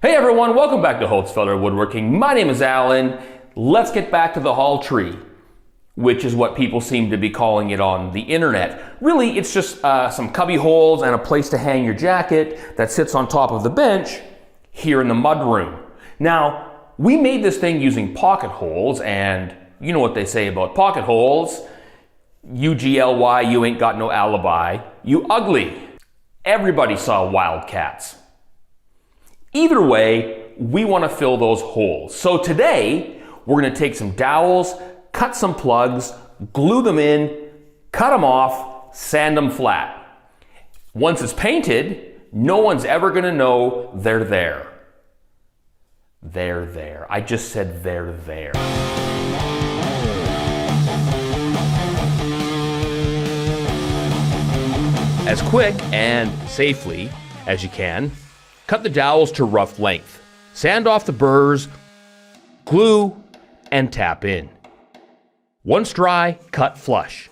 Hey everyone, welcome back to Holtzfelder Woodworking. My name is Allan. Let's get back to the hall tree, which is what people seem to be calling it on the internet. Really, it's just some cubby holes and a place to hang your jacket that sits on top of the bench here in the mudroom. Now, we made this thing using pocket holes, and you know what they say about pocket holes. UGLY, you ain't got no alibi. You ugly. Everybody saw Wildcats. Either way, we want to fill those holes. So today, we're going to take some dowels, cut some plugs, glue them in, cut them off, sand them flat. Once it's painted, no one's ever going to know they're there. They're there. I just said they're there. As quick and safely as you can, cut the dowels to rough length. Sand off the burrs, glue, and tap in. Once dry, cut flush.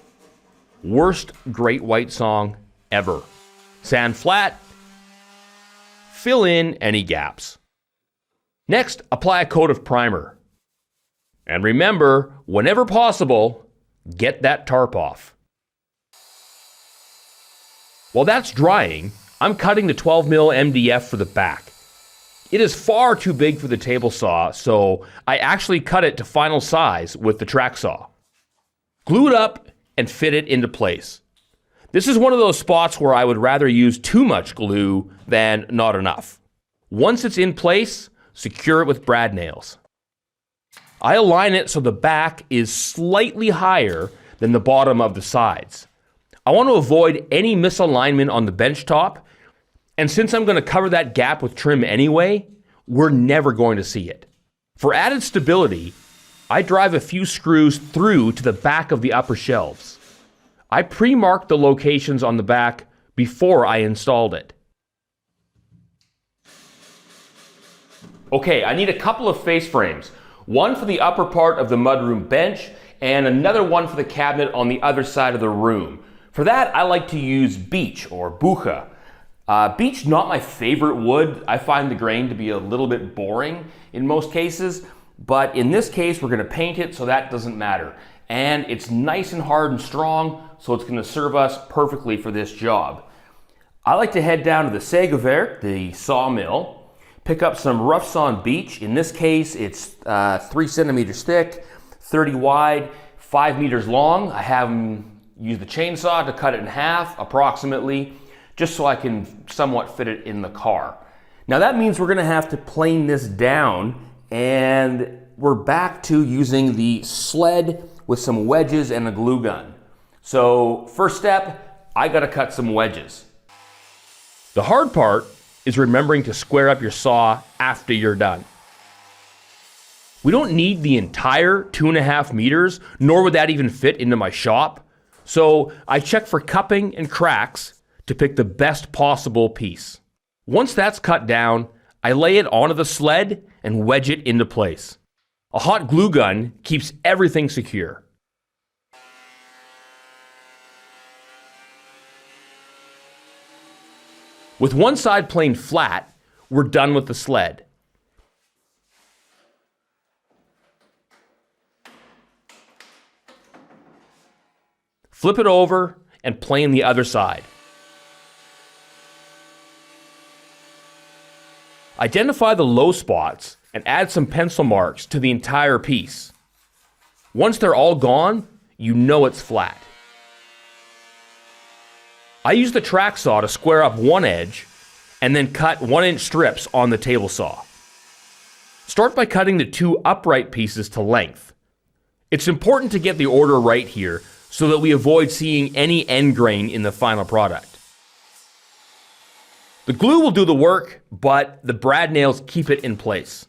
Worst Great White song ever. Sand flat, fill in any gaps. Next, apply a coat of primer. And remember, whenever possible, get that tarp off. While that's drying, I'm cutting the 12mm MDF for the back. It is far too big for the table saw, so I actually cut it to final size with the track saw. Glue it up and fit it into place. This is one of those spots where I would rather use too much glue than not enough. Once it's in place, secure it with brad nails. I align it so the back is slightly higher than the bottom of the sides. I want to avoid any misalignment on the bench top, and since I'm going to cover that gap with trim anyway, we're never going to see it. For added stability, I drive a few screws through to the back of the upper shelves. I pre-marked the locations on the back before I installed it. Okay, I need a couple of face frames. One for the upper part of the mudroom bench, and another one for the cabinet on the other side of the room. For that, I like to use beech or bucha. Beech, not my favorite wood. I find the grain to be a little bit boring in most cases, but in this case, we're going to paint it, so that doesn't matter. And it's nice and hard and strong, so it's going to serve us perfectly for this job. I like to head down to the Sägewerk, the sawmill, pick up some rough sawn beech. In this case, it's 3 centimeters thick, 30 wide, 5 meters long. I have them use the chainsaw to cut it in half, approximately, just so I can somewhat fit it in the car. Now that means we're gonna have to plane this down, and we're back to using the sled with some wedges and a glue gun. So first step, I gotta cut some wedges. The hard part is remembering to square up your saw after you're done. We don't need the entire 2.5 meters, nor would that even fit into my shop. So I check for cupping and cracks to pick the best possible piece. Once that's cut down, I lay it onto the sled and wedge it into place. A hot glue gun keeps everything secure. With one side planed flat, we're done with the sled. Flip it over and plane the other side. Identify the low spots and add some pencil marks to the entire piece. Once they're all gone, you know it's flat. I use the track saw to square up one edge and then cut 1-inch strips on the table saw. Start by cutting the 2 upright pieces to length. It's important to get the order right here so that we avoid seeing any end grain in the final product. The glue will do the work, but the brad nails keep it in place.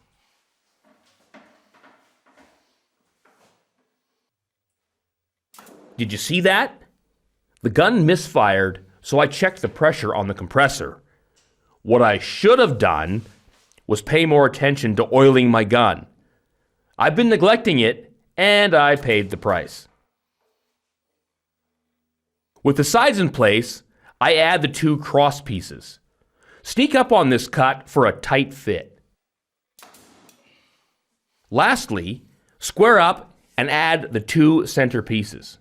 Did you see that? The gun misfired, so I checked the pressure on the compressor. What I should have done was pay more attention to oiling my gun. I've been neglecting it, and I paid the price. With the sides in place, I add the 2 cross pieces. Sneak up on this cut for a tight fit. Lastly, square up and add the 2 center pieces.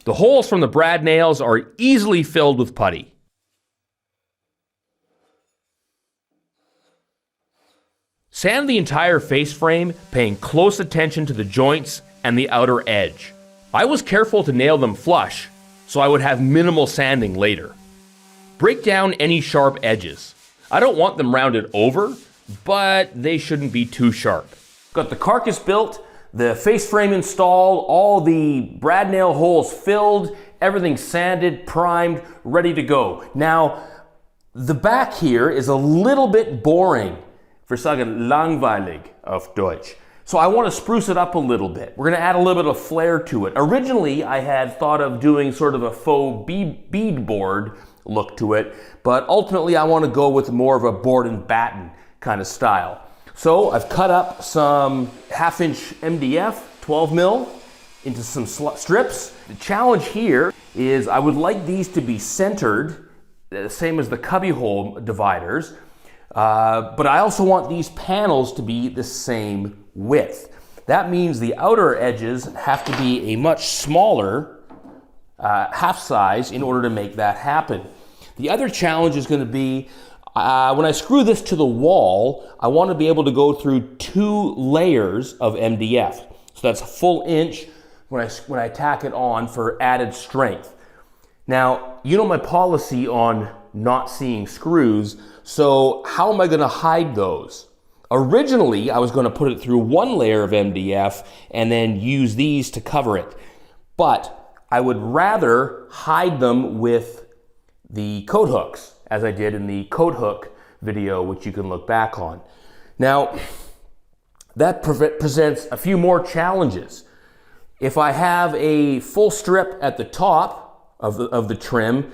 The holes from the brad nails are easily filled with putty. Sand the entire face frame, paying close attention to the joints and the outer edge. I was careful to nail them flush, so I would have minimal sanding later. Break down any sharp edges. I don't want them rounded over, but they shouldn't be too sharp. Got the carcass built, the face frame installed, all the brad nail holes filled, everything sanded, primed, ready to go. Now, the back here is a little bit boring. Wir sagen langweilig auf Deutsch. So I want to spruce it up a little bit. We're going to add a little bit of flair to it. Originally, I had thought of doing sort of a faux beadboard look to it, but ultimately I want to go with more of a board and batten kind of style. So I've cut up some 1/2-inch MDF, 12 mil, into some strips. The challenge here is I would like these to be centered, the same as the cubbyhole dividers, but I also want these panels to be the same width. That means the outer edges have to be a much smaller half size in order to make that happen. The other challenge is going to be when I screw this to the wall, I want to be able to go through 2 layers of MDF. So that's a full inch when I tack it on for added strength. Now, you know my policy on not seeing screws, so how am I going to hide those? Originally, I was going to put it through 1 layer of MDF and then use these to cover it. But I would rather hide them with the coat hooks, as I did in the coat hook video, which you can look back on. Now, that presents a few more challenges. If I have a full strip at the top of the trim,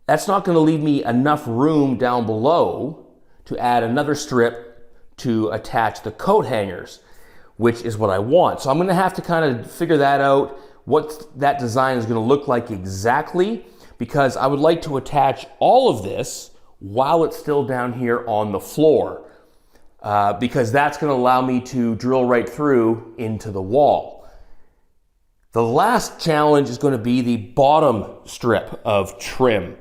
that's not going to leave me enough room down below to add another strip to attach the coat hangers, which is what I want. So I'm going to have to kind of figure that out, what that design is going to look like exactly, because I would like to attach all of this while it's still down here on the floor, because that's going to allow me to drill right through into the wall. The last challenge is going to be the bottom strip of trim.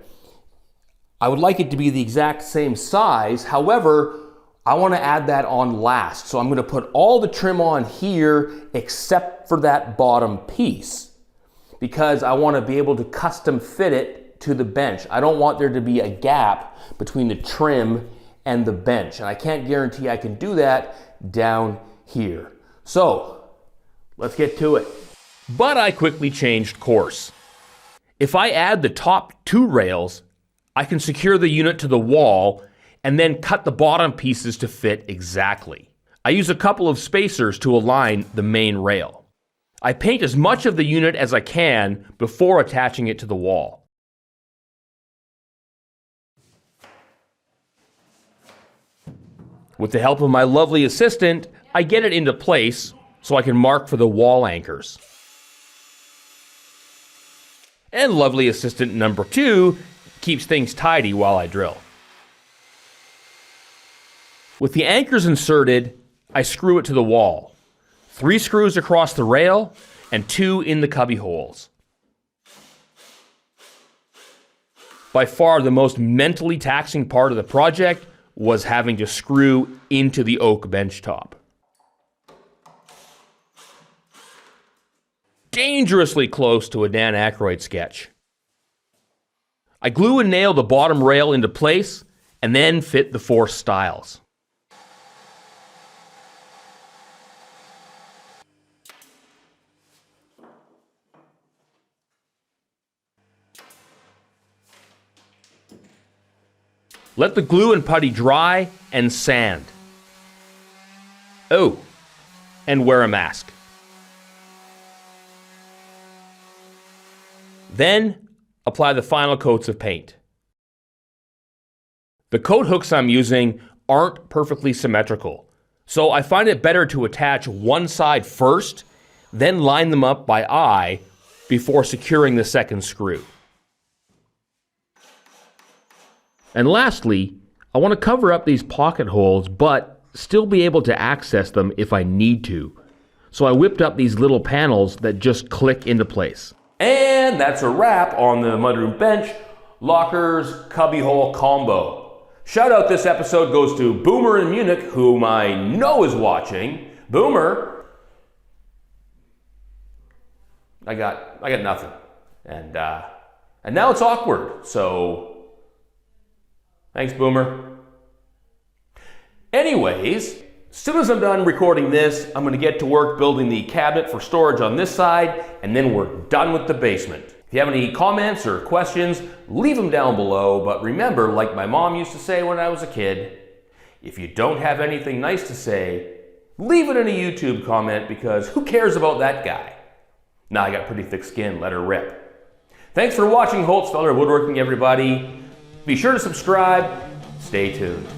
I would like it to be the exact same size. However, I want to add that on last. So I'm going to put all the trim on here except for that bottom piece, because I want to be able to custom fit it to the bench. I don't want there to be a gap between the trim and the bench, and I can't guarantee I can do that down here. So let's get to it. But I quickly changed course. If I add the top 2 rails, I can secure the unit to the wall and then cut the bottom pieces to fit exactly. I use a couple of spacers to align the main rail. I paint as much of the unit as I can before attaching it to the wall. With the help of my lovely assistant, I get it into place so I can mark for the wall anchors. And lovely assistant number 2 keeps things tidy while I drill. With the anchors inserted, I screw it to the wall. 3 screws across the rail and 2 in the cubby holes. By far the most mentally taxing part of the project was having to screw into the oak bench top. Dangerously close to a Dan Aykroyd sketch. I glue and nail the bottom rail into place and then fit the 4 stiles. Let the glue and putty dry and sand. Oh, and wear a mask. Then apply the final coats of paint. The coat hooks I'm using aren't perfectly symmetrical, so I find it better to attach one side first, then line them up by eye before securing the second screw. And lastly, I want to cover up these pocket holes, but still be able to access them if I need to. So I whipped up these little panels that just click into place. And that's a wrap on the mudroom bench, lockers, cubbyhole combo. Shout out this episode goes to Boomer in Munich, whom I know is watching. Boomer, I got nothing. And now it's awkward, so thanks, Boomer. Anyways, as soon as I'm done recording this, I'm gonna get to work building the cabinet for storage on this side, and then we're done with the basement. If you have any comments or questions, leave them down below, but remember, like my mom used to say when I was a kid, if you don't have anything nice to say, leave it in a YouTube comment, because who cares about that guy? Nah, I got pretty thick skin, let her rip. Thanks for watching Holtzfeller Woodworking, everybody. Be sure to subscribe. Stay tuned.